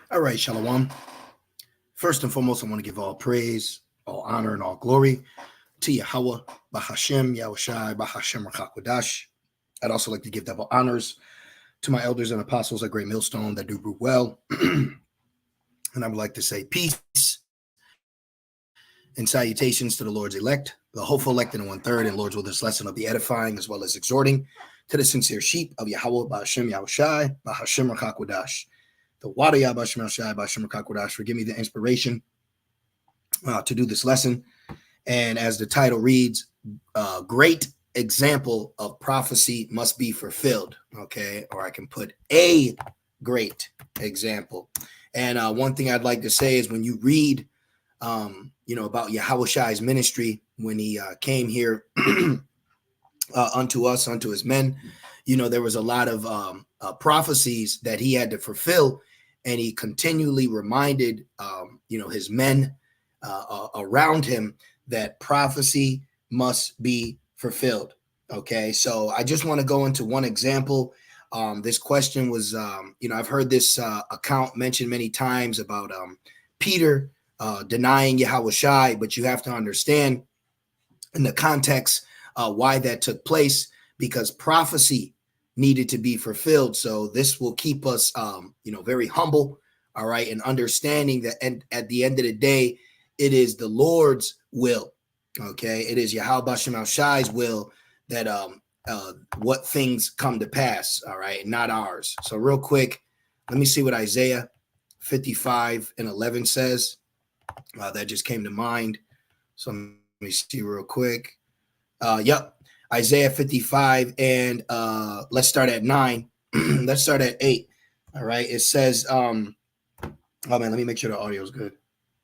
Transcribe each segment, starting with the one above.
All right, Shalom. First and foremost, I want to give all praise, all honor, and all glory to Yahweh, Bahashem, Yahushai, Bahashem, Rakakwadash. I'd also like to give double honors to my elders and apostles at Great Millstone that do brew well. And I would like to say peace and salutations to the Lord's elect, the hopeful elect in the 1/3, and Lord's will this lesson of the edifying as well as exhorting to the sincere sheep of Yahweh, Bahashem, Yahushai, Bahashem, Rakakwadash. The water Yahbashim Yahushai, Bahashem, Rakakwadash, for give me the inspiration to do this lesson. And as the title reads, great example of prophecy must be fulfilled. Okay. Or I can put a great example. And one thing I'd like to say is when you read, about Yahushai's ministry, when he came here unto us, unto his men, there was a lot of prophecies that he had to fulfill. And he continually reminded, his men around him that prophecy must be fulfilled. Okay, so I just want to go into one example. This question was, I've heard this account mentioned many times about Peter denying Yahushai, but you have to understand in the context why that took place, because prophecy needed to be fulfilled. So this will keep us, very humble, all right, and understanding that at the end of the day, it is the Lord's will, okay? It is Yahweh Bashem Al-Shai's will that what things come to pass, all right, not ours. So real quick, let me see what Isaiah 55:11 says. That just came to mind. So let me see real quick. Isaiah 55, and let's start at 9. Let's start at 8. All right. It says, let me make sure the audio is good.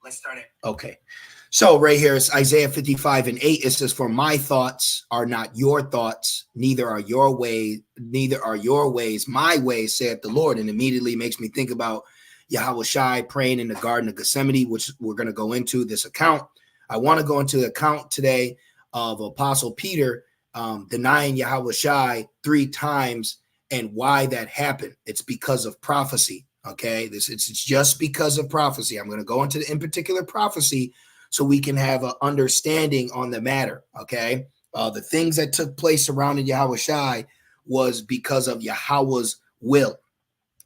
Let's start it. Okay. So right here it's Isaiah 55:8. It says, for my thoughts are not your thoughts, neither are your ways my ways, saith the Lord. And immediately makes me think about Yahushai praying in the Garden of Gethsemane, which we're going to go into this account. I want to go into the account today of Apostle Peter denying Yahushai 3 times and why that happened. It's because of prophecy. Okay, it's just because of prophecy. I'm going to go into in particular prophecy so we can have an understanding on the matter. Okay, the things that took place surrounding Yahushai was because of Yahweh's will.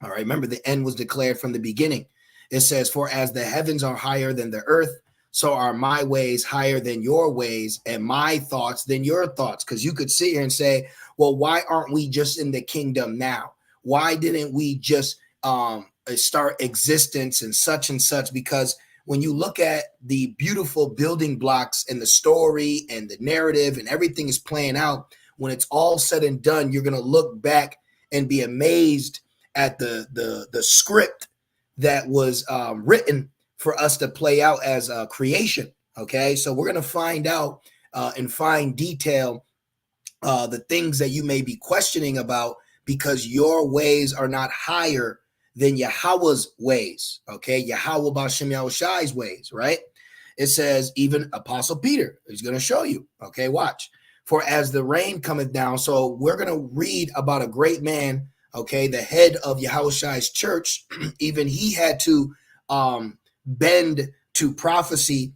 All right, remember the end was declared from the beginning. It says, for as the heavens are higher than the earth, so are my ways higher than your ways, and my thoughts than your thoughts. Because you could sit here and say, well, why aren't we just in the kingdom now? Why didn't we just start existence and such? Because when you look at the beautiful building blocks and the story and the narrative and everything is playing out, when it's all said and done, you're going to look back and be amazed at the script that was written for us to play out as a creation. Okay, so we're going to find out in fine detail the things that you may be questioning about, because your ways are not higher than Yahweh's ways. Okay, Yahweh Bashem Yahushai's ways, right? It says, even Apostle Peter is going to show you. Okay, watch. For as the rain cometh down. So we're going to read about a great man, okay, the head of Yahushai's church. Even he had to bend to prophecy,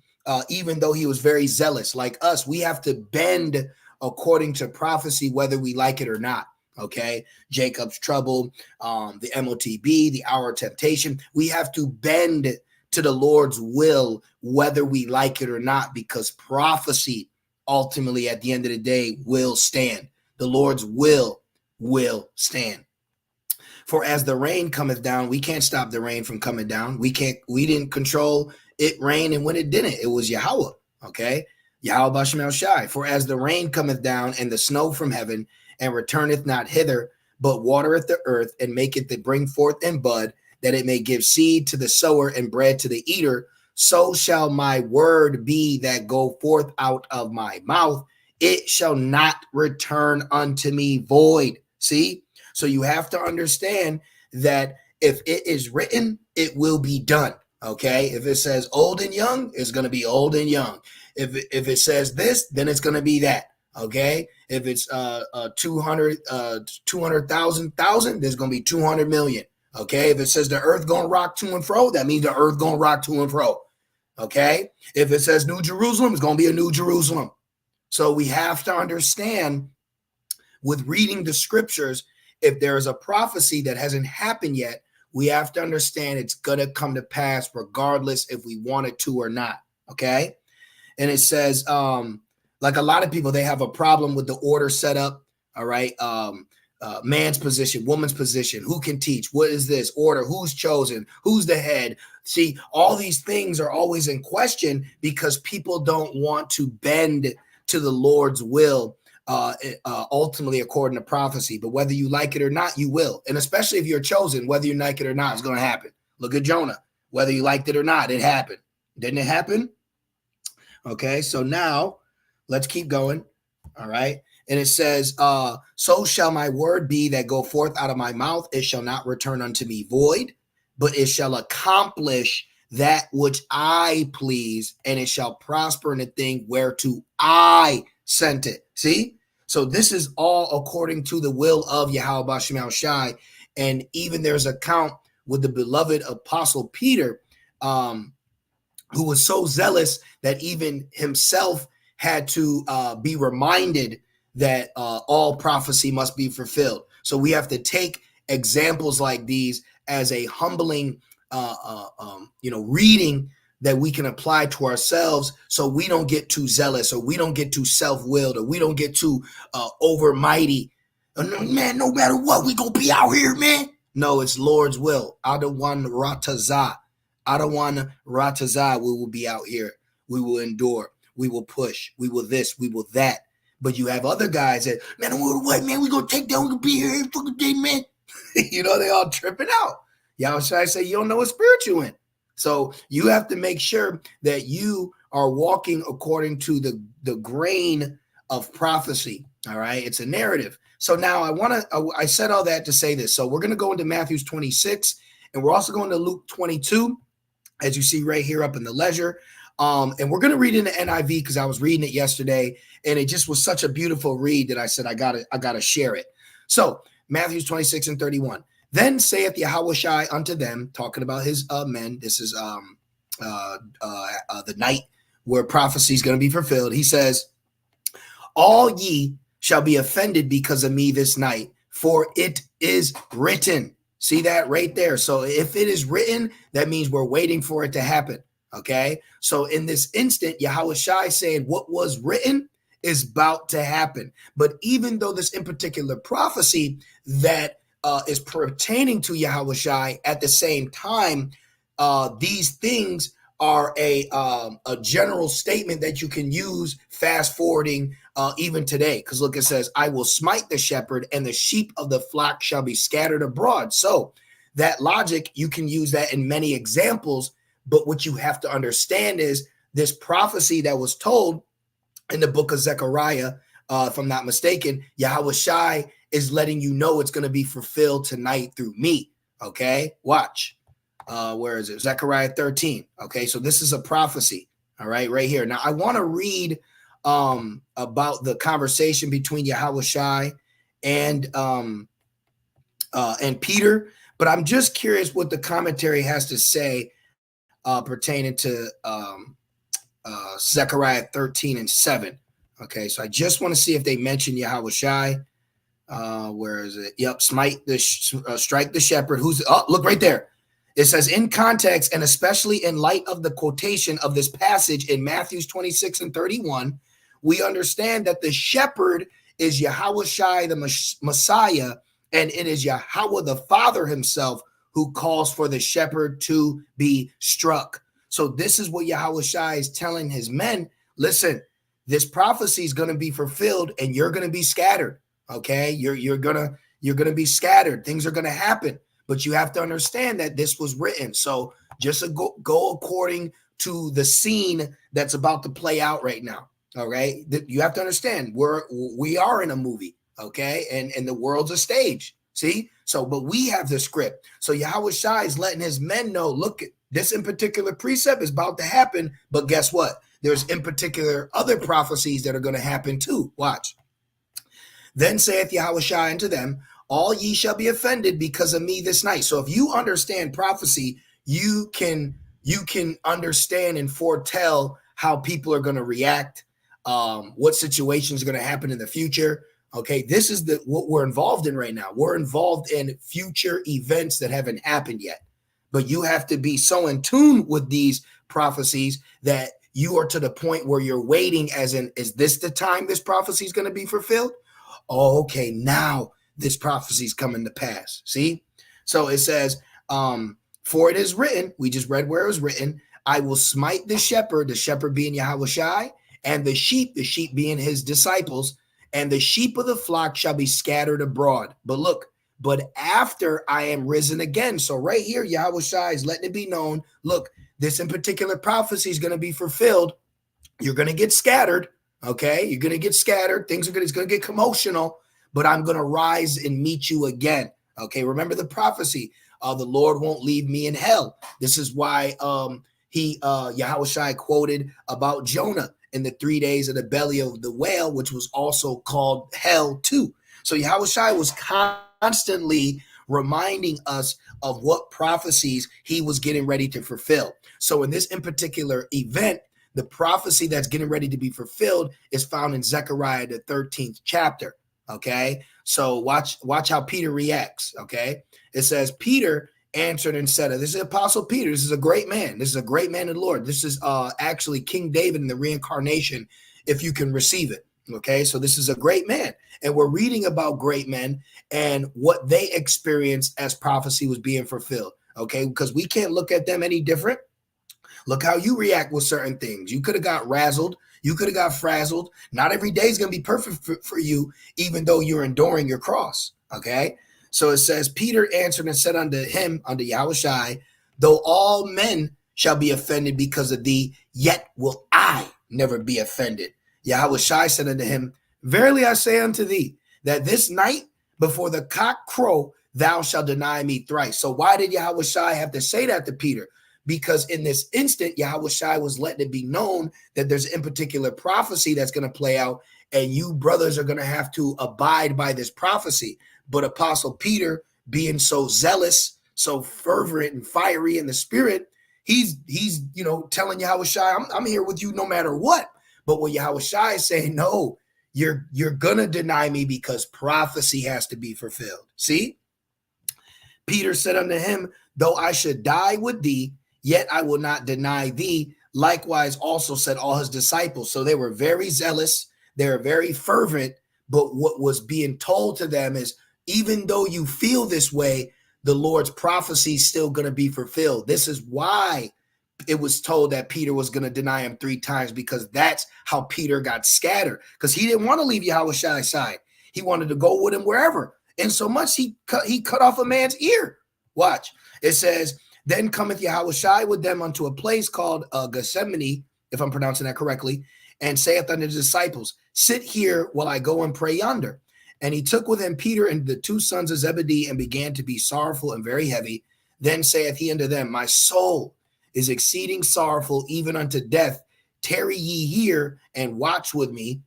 even though he was very zealous. Like us, we have to bend according to prophecy, whether we like it or not. Okay, Jacob's trouble, the MOTB, the hour of temptation. We have to bend to the Lord's will, whether we like it or not, because prophecy ultimately at the end of the day will stand. The Lord's will stand. For as the rain cometh down, we can't stop the rain from coming down. We didn't control it rain, and when it didn't, it was Yahweh. Okay, Yahweh Bashem El Shai. For as the rain cometh down and the snow from heaven, and returneth not hither, but watereth the earth, and maketh it bring forth and bud, that it may give seed to the sower and bread to the eater, so shall my word be that go forth out of my mouth. It shall not return unto me void. See? So you have to understand that if it is written, it will be done. Okay? If it says old and young, it's going to be old and young. If it says this, then it's going to be that. Okay, if it's 200,000, there's going to be 200 million. Okay, if it says the earth gonna rock to and fro, that means the earth gonna rock to and fro. Okay, if it says New Jerusalem, it's gonna be a New Jerusalem. So we have to understand with reading the scriptures, if there is a prophecy that hasn't happened yet, we have to understand it's gonna come to pass regardless if we want it to or not. Okay, and it says, like a lot of people, they have a problem with the order set up. All right. Man's position, woman's position, who can teach, what is this order, who's chosen, who's the head. See, all these things are always in question because people don't want to bend to the Lord's will, ultimately according to prophecy. But whether you like it or not, you will. And especially if you're chosen, whether you like it or not, it's going to happen. Look at Jonah. Whether you liked it or not, it happened. Didn't it happen? Okay, so now let's keep going. All right. And it says, so shall my word be that go forth out of my mouth. It shall not return unto me void, but it shall accomplish that which I please, and it shall prosper in the thing whereto I sent it. See? So this is all according to the will of Yahweh Bashim Al-Shai. And even there's a count with the beloved apostle Peter, who was so zealous that even himself had to be reminded that all prophecy must be fulfilled. So we have to take examples like these as a humbling, reading that we can apply to ourselves, so we don't get too zealous, or we don't get too self-willed, or we don't get too overmighty. Man, no matter what, we gonna be out here, man. No, it's Lord's will. Adawan Ratazah. Adawan Ratazah. We will be out here. We will endure. We will push. We will this. We will that. But you have other guys that, man, what, man, we gonna take down, we gonna be here every fucking day, man. They all tripping out. Y'all should I say you don't know what spirit you in. So you have to make sure that you are walking according to the grain of prophecy. All right. It's a narrative. So now I said all that to say this. So we're going to go into Matthew 26, and we're also going to Luke 22, as you see right here up in the leisure. And we're going to read in the NIV because I was reading it yesterday, and it just was such a beautiful read that I said, I gotta share it. So Matthew 26 and 31. Then saith Yahushua unto them, talking about his men. This is the night where prophecy is going to be fulfilled. He says, all ye shall be offended because of me this night, for it is written. See that right there? So if it is written, that means we're waiting for it to happen. Okay, so in this instant, Yahushua saying what was written is about to happen. But even though this in particular prophecy that is pertaining to Yahushua, at the same time, these things are a general statement that you can use fast forwarding even today. Because look, it says, I will smite the shepherd, and the sheep of the flock shall be scattered abroad. So that logic, you can use that in many examples. But what you have to understand is this prophecy that was told in the book of Zechariah, if I'm not mistaken, Yahushua is letting you know it's going to be fulfilled tonight through me. Okay, watch. Where is it? Zechariah 13. Okay, so this is a prophecy. All right here. Now I want to read about the conversation between Yahushua and Peter, but I'm just curious what the commentary has to say pertaining to Zechariah 13 and 7. Okay, so I just want to see if they mention Yahushua. Where is it? Yep, strike the shepherd. Look right there. It says in context, and especially in light of the quotation of this passage in Matthew 26 and 31, we understand that the shepherd is Yahushua the Messiah, and it is Yahweh the Father himself who calls for the shepherd to be struck. So this is what Yahushua is telling his men. Listen, this prophecy is going to be fulfilled, and you're going to be scattered. Okay, you're gonna be scattered. Things are going to happen, but you have to understand that this was written. So just go according to the scene that's about to play out right now. All right, you have to understand we are in a movie. Okay, and the world's a stage. See, so but we have the script. So Yahushua is letting his men know, look, this in particular precept is about to happen, but guess what? There's in particular other prophecies that are going to happen too. Watch. Then saith Yahushua unto them, all ye shall be offended because of me this night. So if you understand prophecy, you can understand and foretell how people are going to react, what situations are going to happen in the future. Okay, this is what we're involved in right now. We're involved in future events that haven't happened yet. But you have to be so in tune with these prophecies that you are to the point where you're waiting, as in, is this the time this prophecy is going to be fulfilled? Oh, okay, now this prophecy is coming to pass. See? So it says, for it is written, we just read where it was written, I will smite the shepherd being Yahushai, and the sheep being his disciples, and the sheep of the flock shall be scattered abroad. But look, but after I am risen again. So right here, Yahushai is letting it be known, look, this in particular prophecy is going to be fulfilled. You're going to get scattered. Okay, you're going to get scattered. It's going to get commotional, but I'm going to rise and meet you again. Okay, remember the prophecy. The Lord won't leave me in hell. This is why Yahushai quoted about Jonah in the 3 days of the belly of the whale, which was also called hell too. So Yahushai was constantly reminding us of what prophecies he was getting ready to fulfill. So in this in particular event, the prophecy that's getting ready to be fulfilled is found in Zechariah, the 13th chapter. Okay, so watch how Peter reacts. Okay, it says, Peter answered and said, this is Apostle Peter. This is a great man. This is a great man of the Lord. This is actually King David in the reincarnation, if you can receive it. Okay, so this is a great man. And we're reading about great men and what they experienced as prophecy was being fulfilled. Okay, because we can't look at them any different. Look how you react with certain things. You could have got razzled. You could have got frazzled. Not every day is going to be perfect for you, even though you're enduring your cross. Okay. So it says, Peter answered and said unto him, unto Yahushai, though all men shall be offended because of thee, yet will I never be offended. Yahushai said unto him, verily I say unto thee, that this night before the cock crow, thou shalt deny me thrice. So why did Yahushai have to say that to Peter? Because in this instant, Yahushai was letting it be known that there's in particular prophecy that's going to play out, and you brothers are going to have to abide by this prophecy. But Apostle Peter, being so zealous, so fervent and fiery in the spirit, he's telling Yahushai, I'm here with you no matter what. But what Yahushai is saying, no, you're going to deny me because prophecy has to be fulfilled. See? Peter said unto him, though I should die with thee, yet I will not deny thee. Likewise also said all his disciples. So they were very zealous. They were very fervent. But what was being told to them is, even though you feel this way, the Lord's prophecy is still going to be fulfilled. This is why it was told that Peter was going to deny him 3 times, because that's how Peter got scattered, because he didn't want to leave Yahushua's side. He wanted to go with him wherever. And so much he cut off a man's ear. Watch. It says, then cometh Yahushai with them unto a place called Gethsemane, if I'm pronouncing that correctly, and saith unto the disciples, sit here while I go and pray yonder. And he took with him Peter and the 2 sons of Zebedee, and began to be sorrowful and very heavy. Then saith he unto them, my soul is exceeding sorrowful, even unto death. Tarry ye here and watch with me.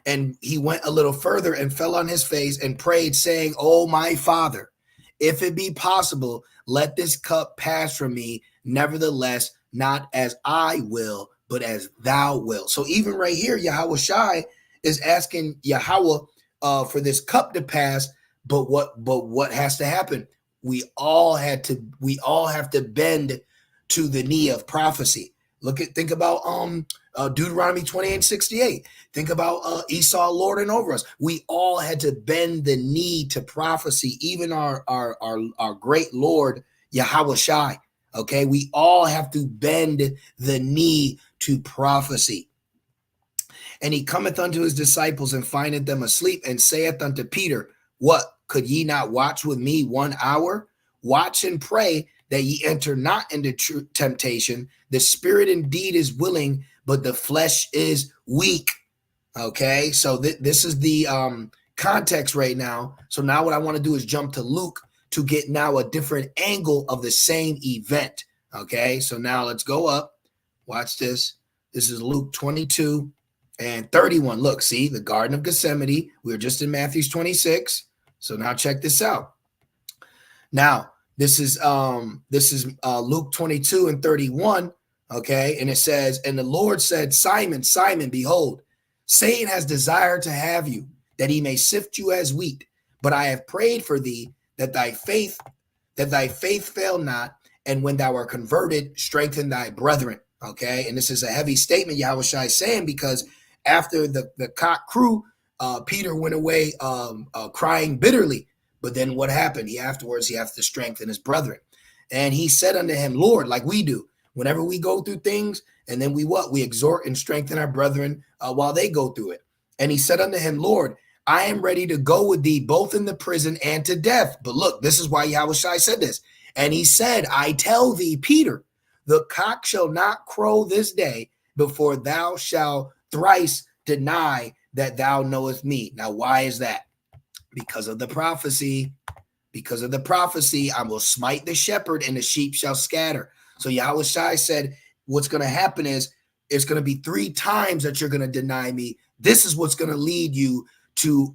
And he went a little further and fell on his face and prayed, saying, oh, my Father, if it be possible, let this cup pass from me. Nevertheless, not as I will, but as thou wilt. So even right here, Yahushai is asking Yahweh for this cup to pass. But what has to happen? We all have to bend to the knee of prophecy. Think about Deuteronomy 28:68. Think about Esau lording over us. We all had to bend the knee to prophecy, even our great Lord Yahushai. Okay, we all have to bend the knee to prophecy. And he cometh unto his disciples and findeth them asleep, and saith unto Peter, what, could ye not watch with me 1 hour? Watch and pray that ye enter not into true temptation. The spirit indeed is willing, but the flesh is weak. Okay, so this is the context right now. So now what I want to do is jump to Luke to get now a different angle of the same event. Okay, so now let's go up. Watch this. This is Luke 22 and 31. Look, see, the Garden of Gethsemane. We were just in Matthew 26. So now check this out. Now, this is Luke 22 and 31. Okay. And it says, and the Lord said, Simon, Simon, behold, Satan has desired to have you, that he may sift you as wheat. But I have prayed for thee that thy faith fail not. And when thou art converted, strengthen thy brethren. Okay. And this is a heavy statement Yahushua is saying, because after the cock crew, Peter went away crying bitterly. But then what happened? He has to strengthen his brethren. And he said unto him, Lord, like we do, whenever we go through things, and then we exhort and strengthen our brethren while they go through it. And he said unto him, Lord, I am ready to go with thee both in the prison and to death. But look, this is why Yahushua said this. And he said, I tell thee, Peter, the cock shall not crow this day before thou shalt thrice deny that thou knowest me. Now, why is that? Because of the prophecy. Because of the prophecy, I will smite the shepherd and the sheep shall scatter. So Yahushua said, what's going to happen is it's going to be 3 times that you're going to deny me. This is what's going to lead you to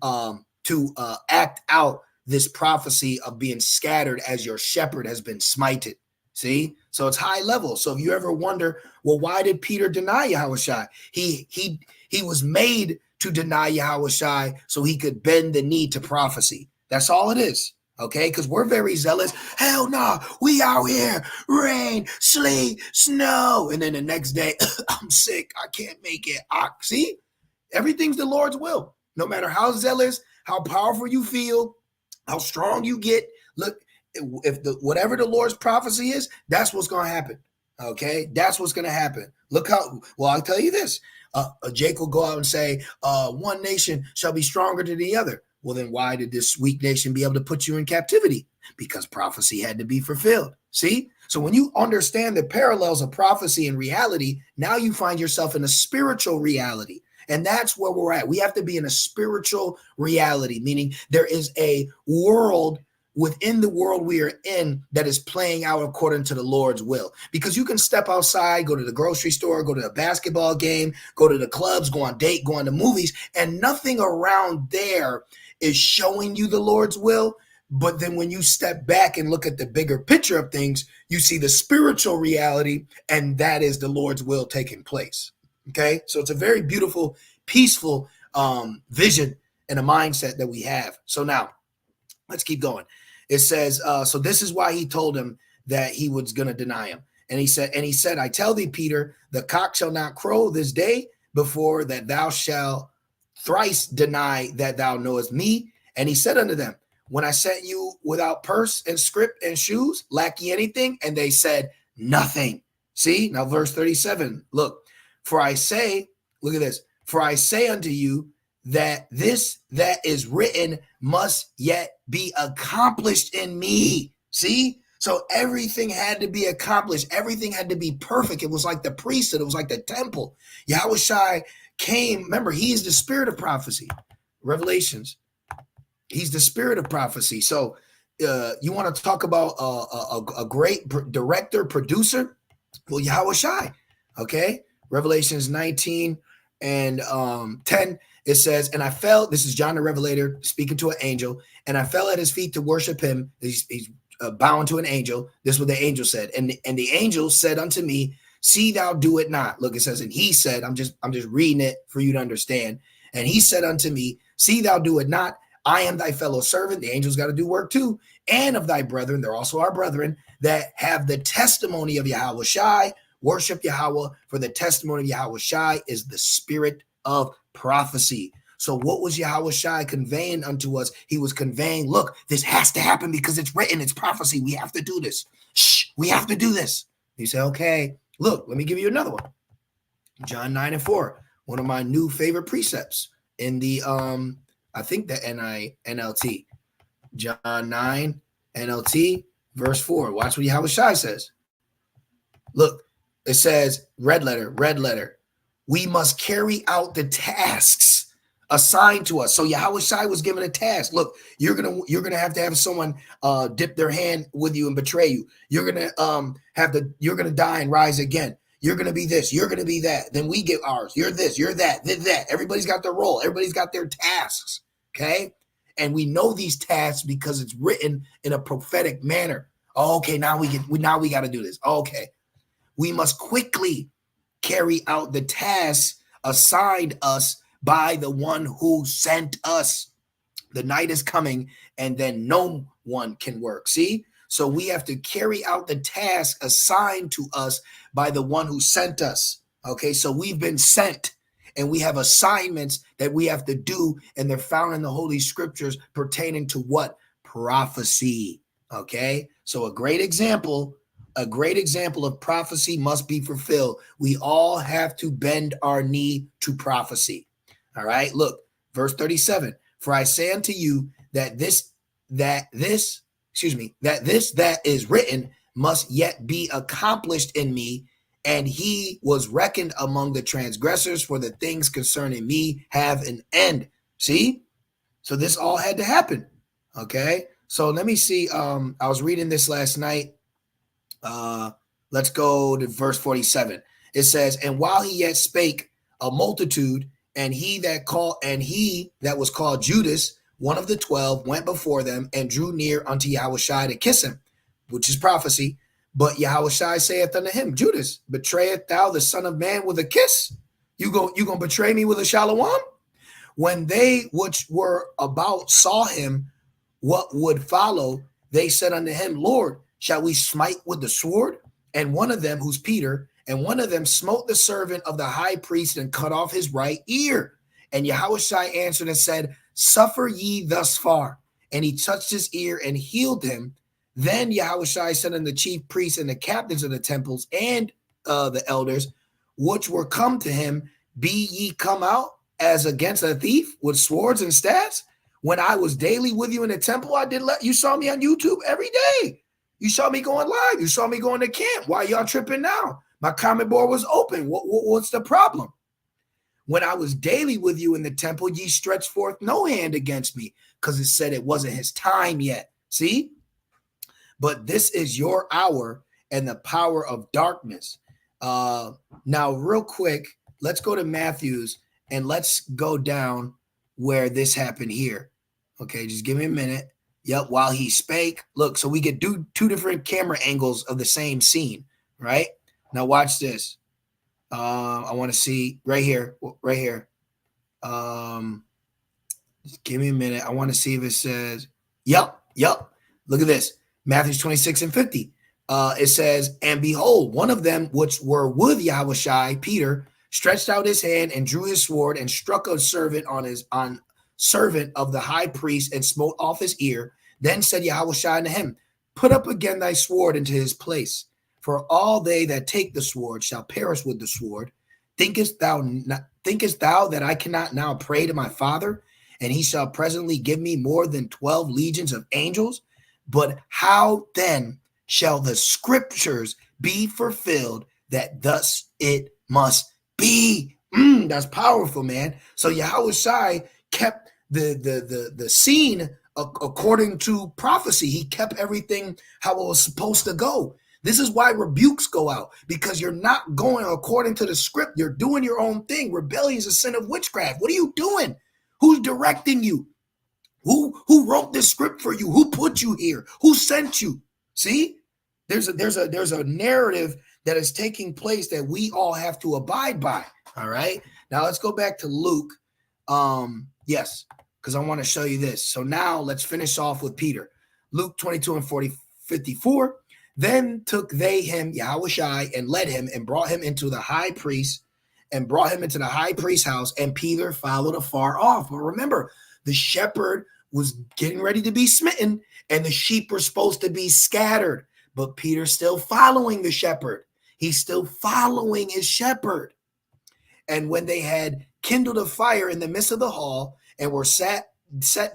act out this prophecy of being scattered as your shepherd has been smited. See? So it's high level. So if you ever wonder, well, why did Peter deny Yahushua? He was made to deny Yahushua so he could bend the knee to prophecy. That's all it is. Okay, because we're very zealous. Hell no, we out here, rain, sleet, snow. And then the next day, I'm sick, I can't make it. See, everything's the Lord's will. No matter how zealous, how powerful you feel, how strong you get. Look, if whatever the Lord's prophecy is, that's what's going to happen. Okay, that's what's going to happen. Look how, well, I'll tell you this. Jake will go out and say, one nation shall be stronger than the other. Well, then why did this weak nation be able to put you in captivity? Because prophecy had to be fulfilled. See? So when you understand the parallels of prophecy and reality, now you find yourself in a spiritual reality. And that's where we're at. We have to be in a spiritual reality, meaning there is a world within the world we are in that is playing out according to the Lord's will. Because you can step outside, go to the grocery store, go to a basketball game, go to the clubs, go on date, go on the movies, and nothing around there is showing you the Lord's will. But then when you step back and look at the bigger picture of things, you see the spiritual reality, and that is the Lord's will taking place. Okay, so it's a very beautiful, peaceful vision and a mindset that we have. So now let's keep going. It says, so this is why he told him that he was going to deny him. And he said, I tell thee, Peter, the cock shall not crow this day before that thou shalt thrice deny that thou knowest me. And he said unto them, when I sent you without purse and scrip and shoes, lack ye anything? And they said, nothing. See, now verse 37, look, for I say, look at this, for I say unto you that this that is written must yet be accomplished in me. See? So everything had to be accomplished. Everything had to be perfect. It was like the priesthood. It was like the temple. Yahushua came. Remember, he is the spirit of prophecy. Revelations. He's the spirit of prophecy. So you want to talk about a great director, producer? Well, Yahushua. Okay. Revelations 19 and 10. It says, and I fell, this is John the Revelator speaking to an angel, and I fell at his feet to worship him. He's bound to an angel. This is what the angel said. And the angel said unto me, see thou do it not. Look, it says, and he said, I'm just reading it for you to understand. And he said unto me, see thou do it not. I am thy fellow servant. The angels got to do work too. And of thy brethren, they're also our brethren, that have the testimony of Yahushua. Worship Yahweh, for the testimony of Yahushua is the spirit of prophecy. So what was Yahushua conveying unto us? He was conveying, look, this has to happen because it's written, it's prophecy. We have to do this. Shh, we have to do this. He said, okay, look, let me give you another one. John 9 and 4, one of my new favorite precepts in the, I think the NLT. John 9, NLT, verse 4. Watch what Yahushua says. Look, it says, red letter. We must carry out the tasks assigned to us. So Yahushua was given a task. Look, you're gonna have to have someone dip their hand with you and betray you. You're gonna die and rise again. You're gonna be this. You're gonna be that. Then we get ours. You're this. You're that. Then that. Everybody's got their role. Everybody's got their tasks. Okay. And we know these tasks because it's written in a prophetic manner. Oh, okay, now we got to do this. Okay. We must quickly carry out the tasks assigned us by the one who sent us. The night is coming, and then no one can work. See? So we have to carry out the task assigned to us by the one who sent us. Okay, so we've been sent, and we have assignments that we have to do, and they're found in the Holy Scriptures pertaining to what? Prophecy. Okay, so a great example of prophecy must be fulfilled. We all have to bend our knee to prophecy. All right, look, verse 37. For I say unto you that that is written must yet be accomplished in me, and he was reckoned among the transgressors, for the things concerning me have an end. See? So this all had to happen. Okay. So let me see. I was reading this last night. Let's go to verse 47. It says, and while he yet spake, a multitude, and he that was called Judas, one of the 12, went before them and drew near unto Yahushua to kiss him, which is prophecy. But Yahushua saith unto him, Judas, betrayest thou the Son of Man with a kiss? You gonna betray me with a shalom? When they which were about saw him, what would follow, they said unto him, Lord, shall we smite with the sword? And one of them, who's Peter, and one of them smote the servant of the high priest and cut off his right ear. And Yahushua answered and said, suffer ye thus far. And he touched his ear and healed him. Then Yahushua said unto the chief priests and the captains of the temples and the elders, which were come to him, be ye come out as against a thief with swords and staffs? When I was daily with you in the temple, you saw me on YouTube every day. You saw me going live. You saw me going to camp. Why y'all tripping now? My comment board was open. What's the problem? When I was daily with you in the temple, ye stretched forth no hand against me, because it said it wasn't his time yet. See? But this is your hour and the power of darkness. Now, real quick, let's go to Matthew's and let's go down where this happened here. Okay, just give me a minute. Yep, while he spake. Look, so we could do two different camera angles of the same scene, right? Now watch this. I want to see right here. Just give me a minute. I want to see if it says, yep. Look at this. Matthew 26 and 50. It says, and behold, one of them which were with Yahushua, Peter, stretched out his hand and drew his sword and struck a servant on servant of the high priest and smote off his ear. Then said Yahushua unto him, put up again thy sword into his place. For all they that take the sword shall perish with the sword. Thinkest thou that I cannot now pray to my Father, and he shall presently give me more than 12 legions of angels? But how then shall the scriptures be fulfilled that thus it must be? That's powerful, man. So Yahushua kept the scene according to prophecy. He kept everything how it was supposed to go. This is why rebukes go out, because you're not going according to the script. You're doing your own thing. Rebellion is a sin of witchcraft. What are you doing? Who's directing you? Who wrote this script for you? Who put you here? Who sent you? See, there's a narrative that is taking place that we all have to abide by. All right. Now let's go back to Luke. Yes, because I want to show you this. So now let's finish off with Peter. Luke 22 and 54. Then took they him, Yahushua, and led him and brought him into the high priest house, and Peter followed afar off. But remember, the shepherd was getting ready to be smitten, and the sheep were supposed to be scattered. But Peter's still following the shepherd. He's still following his shepherd. And when they had kindled a fire in the midst of the hall and were sat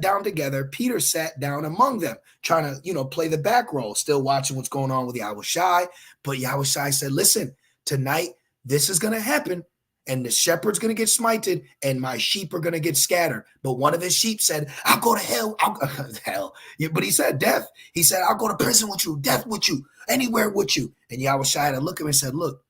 down together, Peter sat down among them, trying to, play the back role, still watching what's going on with Yahushua. But Yahushua said, listen, tonight this is going to happen, and the shepherd's going to get smited, and my sheep are going to get scattered. But one of his sheep said, I'll go to hell. Hell. Yeah, but he said death. He said, I'll go to prison with you, death with you, anywhere with you. And Yahushua had to look at him and said, look,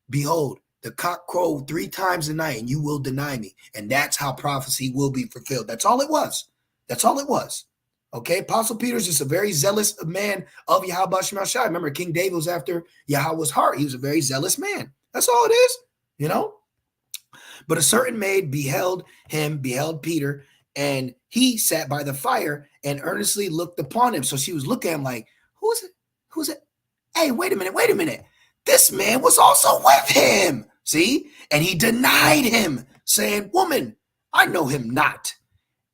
behold, the cock crowed 3 times a night, and you will deny me. And that's how prophecy will be fulfilled. That's all it was. That's all it was. Okay, Apostle Peter is just a very zealous man of Yahweh Shem Shai. Remember, King David was after Yahweh's heart. He was a very zealous man. That's all it is, you know. But a certain maid beheld Peter, and he sat by the fire and earnestly looked upon him. So she was looking at him like, who's it? Who's it? Hey, wait a minute. This man was also with him. See? And he denied him, saying, woman, I know him not.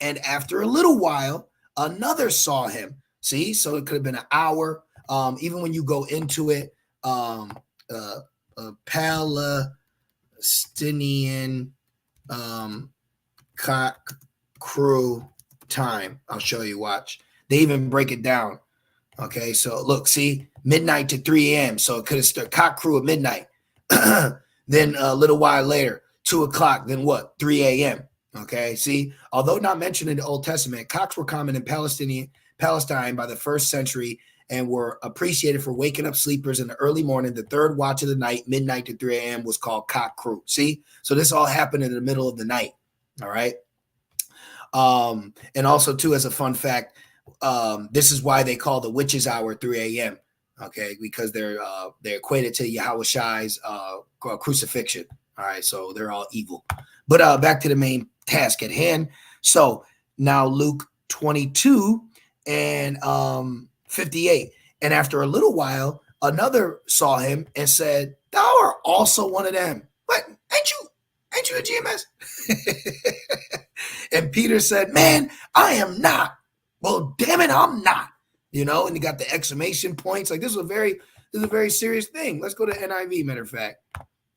And after a little while, another saw him. See? So it could have been an hour. Even when you go into it, Palestinian cock crew time. I'll show you. Watch. They even break it down. Okay, so look, see, midnight to 3 a.m. So it could have started cock crew at midnight. Then a little while later, 2 o'clock, then what? 3 a.m. Okay, see, although not mentioned in the Old Testament, cocks were common in Palestine by the 1st century and were appreciated for waking up sleepers in the early morning. The third watch of the night, midnight to 3 a.m., was called cock crew. See, so this all happened in the middle of the night. All right. And also, too, as a fun fact, this is why they call the witches hour 3 a.m. Okay, because they're equated to Yahweh Shai's crucifixion. All right, so they're all evil. But back to the main task at hand. So now Luke 22 and 58. And after a little while, another saw him and said, thou art also one of them. What? Ain't you a GMS? And Peter said, man, I am not. Well, damn it, I'm not. You know, and he got the exclamation points. Like this is a very serious thing. Let's go to NIV, matter of fact.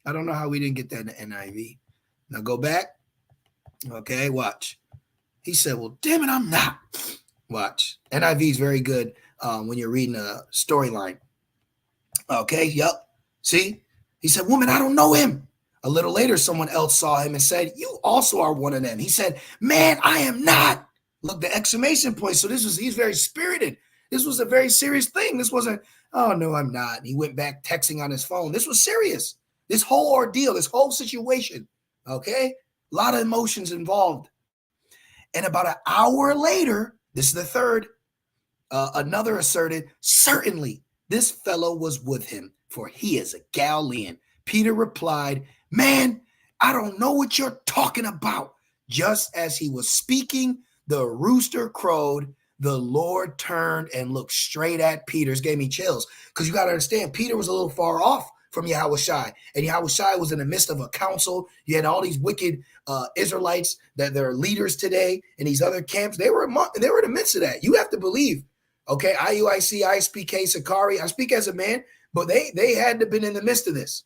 I don't know how we didn't get that in the NIV. Now go back. Okay, watch. He said, well, damn it, I'm not. Watch. NIV is very good when you're reading a storyline. Okay, yep. See? He said, woman, I don't know him. A little later, someone else saw him and said, you also are one of them. He said, man, I am not. Look, the exclamation point. So he's very spirited. This was a very serious thing. This wasn't, oh, no, I'm not. And he went back texting on his phone. This was serious. This whole ordeal, this whole situation. Okay? A lot of emotions involved. And about an hour later, this is the third, another asserted, certainly this fellow was with him, for he is a Galilean. Peter replied, man, I don't know what you're talking about. Just as he was speaking, the rooster crowed. The Lord turned and looked straight at Peter. This gave me chills because you got to understand, Peter was a little far off from Yahweh Shai, and Yahweh Shai was in the midst of a council. You had all these wicked Israelites that they're leaders today in these other camps. They were in the midst of that. You have to believe. Okay, IUIC, ISPK, Sakari. I speak as a man, but they had to have been in the midst of this.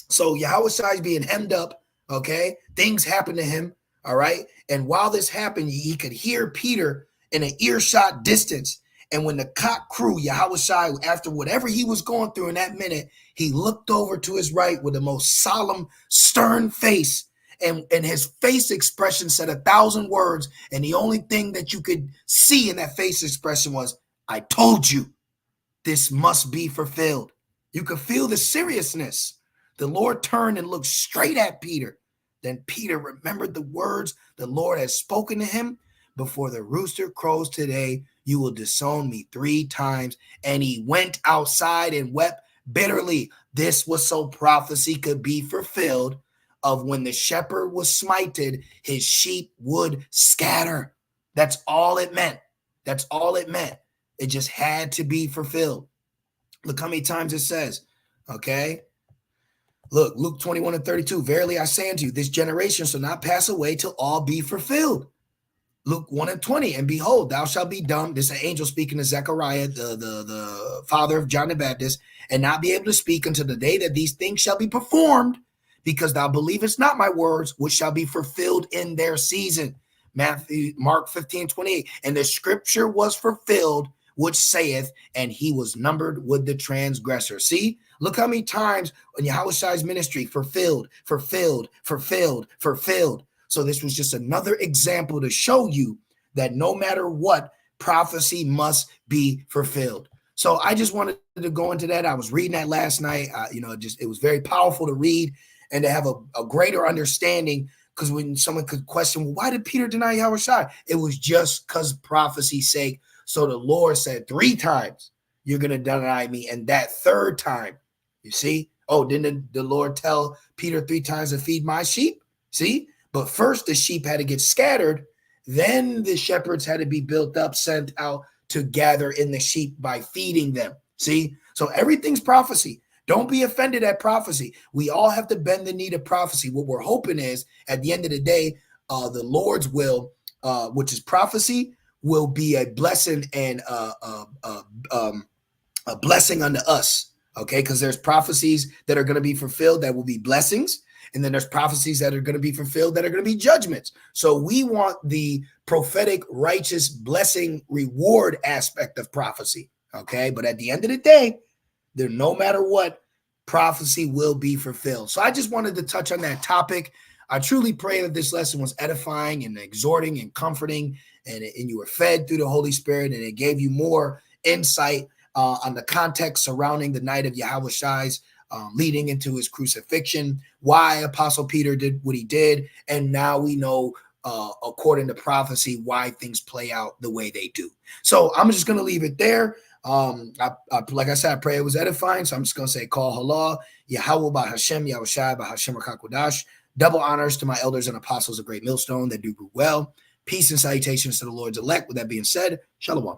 So Yahweh Shai is being hemmed up. Okay, things happened to him. All right, and while this happened, he could hear Peter in an earshot distance. And when the cock crew, Yahweh Shai, after whatever he was going through in that minute, he looked over to his right with the most solemn, stern face. And his face expression said 1,000 words. And the only thing that you could see in that face expression was, I told you, this must be fulfilled. You could feel the seriousness. The Lord turned and looked straight at Peter. Then Peter remembered the words the Lord had spoken to him. Before the rooster crows today, you will disown me 3 times. And he went outside and wept bitterly. This was so prophecy could be fulfilled of when the shepherd was smited, his sheep would scatter. That's all it meant. That's all it meant. It just had to be fulfilled. Look how many times it says, okay? Look, Luke 21 and 32. Verily I say unto you, this generation shall not pass away till all be fulfilled. Luke 1 and 20, and behold, thou shalt be dumb. This is an angel speaking to Zechariah, the father of John the Baptist, and not be able to speak until the day that these things shall be performed, because thou believest not my words, which shall be fulfilled in their season. Mark 15:28, and the scripture was fulfilled, which saith, and he was numbered with the transgressor. See, look how many times in Yahweh Shai's ministry, fulfilled, fulfilled, fulfilled, fulfilled. So this was just another example to show you that no matter what, prophecy must be fulfilled. So I just wanted to go into that. I was reading that last night. It was very powerful to read and to have a greater understanding Because when someone could question, well, why did Peter deny Yahushua? It was just because prophecy's sake. So the Lord said 3 times, you're going to deny me. And that 3rd time, you see? Oh, didn't the Lord tell Peter 3 times to feed my sheep? See? But first the sheep had to get scattered. Then the shepherds had to be built up, sent out to gather in the sheep by feeding them. See? So everything's prophecy. Don't be offended at prophecy. We all have to bend the knee to prophecy. What we're hoping is at the end of the day, the Lord's will, which is prophecy, will be a blessing and a blessing unto us. Okay, because there's prophecies that are going to be fulfilled that will be blessings. And then there's prophecies that are going to be fulfilled that are going to be judgments. So we want the prophetic, righteous, blessing, reward aspect of prophecy. Okay, but at the end of the day, there, no matter what, prophecy will be fulfilled. So I just wanted to touch on that topic. I truly pray that this lesson was edifying and exhorting and comforting, and you were fed through the Holy Spirit, and it gave you more insight on the context surrounding the night of Yahushua's leading into his crucifixion, why Apostle Peter did what he did, and now we know, according to prophecy, why things play out the way they do. So I'm just going to leave it there. Like I said, I pray it was edifying, so I'm just going to say, call halal, Yahweh Bahashem, Yahushai Bahashem Rakakwadash. Double honors to my elders and apostles of Great Millstone that do well. Peace and salutations to the Lord's elect. With that being said, Shalom.